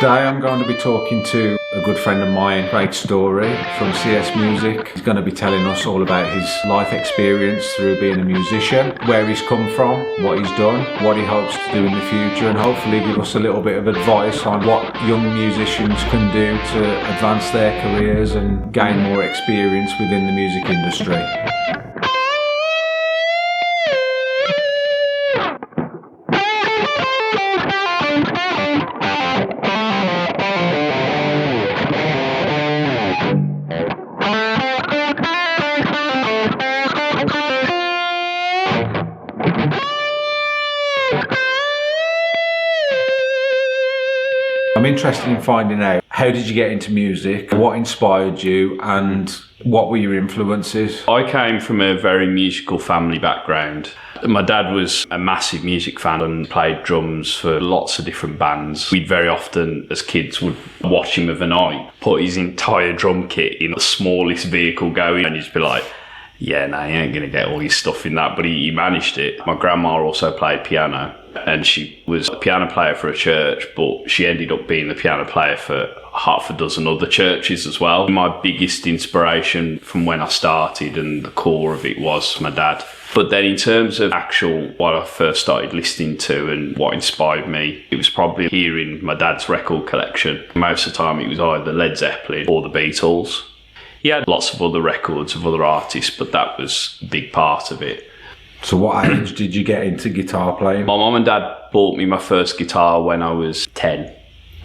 Today I'm going to be talking to a good friend of mine, Craig Storey from CS Music. He's going to be telling us all about his life experience through being a musician, where he's come from, what he's done, what he hopes to do in the future, and hopefully give us a little bit of advice on what young musicians can do to advance their careers and gain more experience within the music industry. I'm interested in finding out, how did you get into music, what inspired you, and what were your influences? I came from a very musical family background. My dad was a massive music fan and played drums for lots of different bands. We'd very often, as kids, would watch him of a night, put his entire drum kit in the smallest vehicle going, and you'd be like, yeah, no, you ain't going to get all your stuff in that, but he managed it. My grandma also played piano, and she was a piano player for a church, but she ended up being the piano player for half a dozen other churches as well. My biggest inspiration from when I started and the core of it was my dad. But then in terms of actual what I first started listening to and what inspired me, it was probably hearing my dad's record collection. Most of the time it was either Led Zeppelin or the Beatles. He had lots of other records of other artists, but that was a big part of it. So what age did you get into guitar playing? My mum and dad bought me my first guitar when I was 10,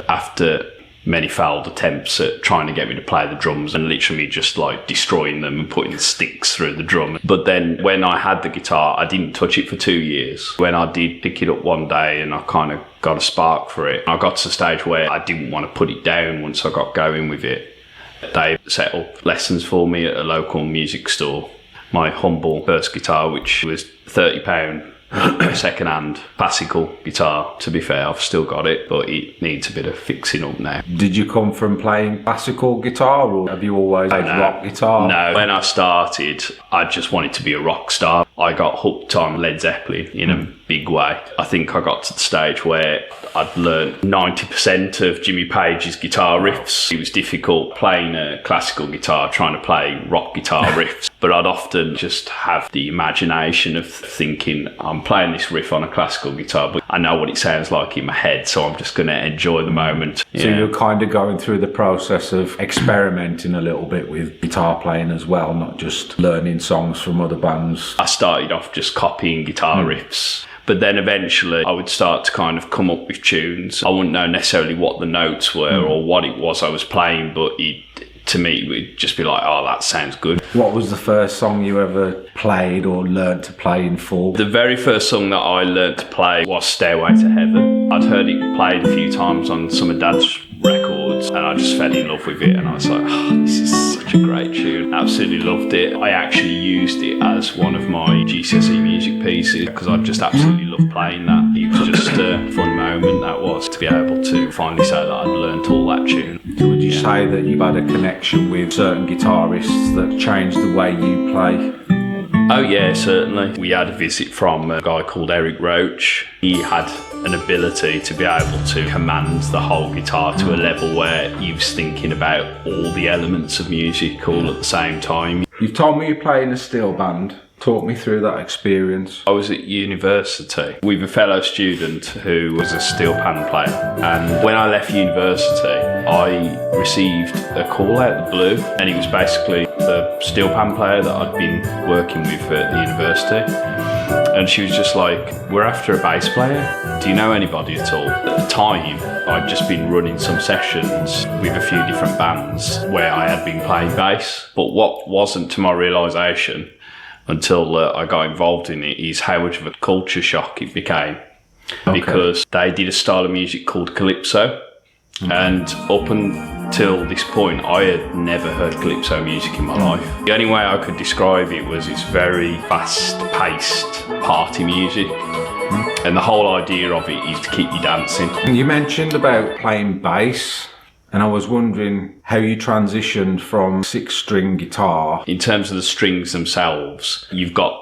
after many failed attempts at trying to get me to play the drums and literally just like destroying them and putting sticks through the drum. But then when I had the guitar, I didn't touch it for 2 years. When I did pick it up one day and I kind of got a spark for it, I got to the stage where I didn't want to put it down once I got going with it. They set up lessons for me at a local music store. My humble first guitar, which was £30 second-hand classical guitar. To be fair, I've still got it, but it needs a bit of fixing up now. Did you come from playing classical guitar, or have you always played rock guitar? No, when I started, I just wanted to be a rock star. I got hooked on Led Zeppelin in a big way. I think I got to the stage where I'd learned 90% of Jimmy Page's guitar riffs. It was difficult playing a classical guitar, trying to play rock guitar riffs. But I'd often just have the imagination of thinking, I'm playing this riff on a classical guitar, but I know what it sounds like in my head, so I'm just going to enjoy the moment. So you're kind of going through the process of experimenting a little bit with guitar playing as well, not just learning songs from other bands. I started off just copying guitar riffs. But then eventually I would start to kind of come up with tunes. I wouldn't know necessarily what the notes were or what it was I was playing, but to me it would just be like, oh, that sounds good. What was the first song you ever played or learnt to play in full? The very first song that I learnt to play was Stairway to Heaven. I'd heard it played a few times on some of Dad's records and I just fell in love with it, and I was like, oh, this is such a great tune. Absolutely loved it. I actually used it as one of my GCSE music pieces because I just absolutely loved playing that. It was just a fun moment, that was, to be able to finally say that I'd learnt all that tune. Would you say that you had a connection with certain guitarists that changed the way you play? Oh yeah, certainly. We had a visit from a guy called Eric Roach. He had an ability to be able to command the whole guitar to a level where he was thinking about all the elements of music all at the same time. You've told me you play in a steel band. Talk me through that experience. I was at university with a fellow student who was a steel pan player, and when I left university I received a call out of the blue, and it was basically the steel pan player that I'd been working with at the university, and she was just like, we're after a bass player, do you know anybody at all? At the time I'd just been running some sessions with a few different bands where I had been playing bass, but what wasn't to my realisation until I got involved in it is how much of a culture shock it became. Because they did a style of music called Calypso, and up until this point I had never heard Calypso music in my life. The only way I could describe it was it's very fast-paced party music, and the whole idea of it is to keep you dancing. You mentioned about playing bass, and I was wondering how you transitioned from 6-string guitar. In terms of the strings themselves, you've got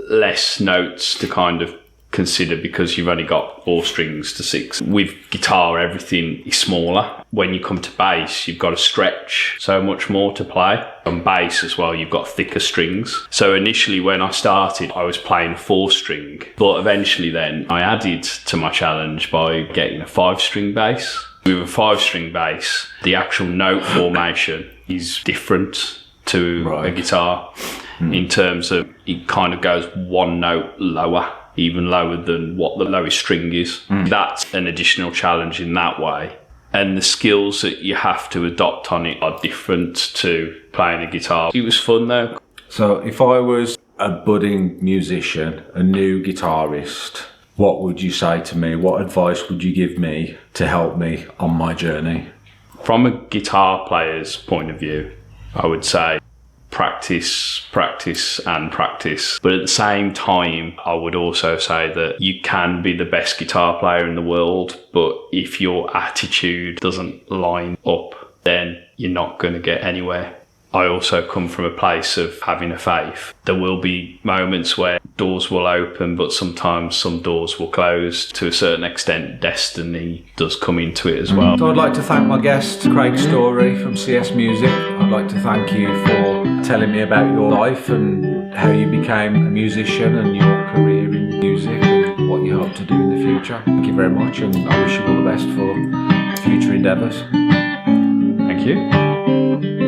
less notes to kind of consider because you've only got 4 strings to 6. With guitar, everything is smaller. When you come to bass, you've got to stretch so much more to play. On bass as well, you've got thicker strings. So initially when I started, I was playing 4-string, but eventually then I added to my challenge by getting a 5-string bass. With a 5-string bass, the actual note formation is different to a guitar in terms of it kind of goes 1 note lower, even lower than what the lowest string is. That's an additional challenge in that way. And the skills that you have to adopt on it are different to playing a guitar. It was fun though. So if I was a budding musician, a new guitarist, what would you say to me? What advice would you give me to help me on my journey? From a guitar player's point of view, I would say practice, practice and practice. But at the same time, I would also say that you can be the best guitar player in the world, but if your attitude doesn't line up, then you're not going to get anywhere. I also come from a place of having a faith. There will be moments where doors will open, but sometimes some doors will close. To a certain extent, destiny does come into it as well. So I'd like to thank my guest, Craig Storey from CS Music. I'd like to thank you for telling me about your life and how you became a musician and your career in music and what you hope to do in the future. Thank you very much, and I wish you all the best for future endeavours. Thank you.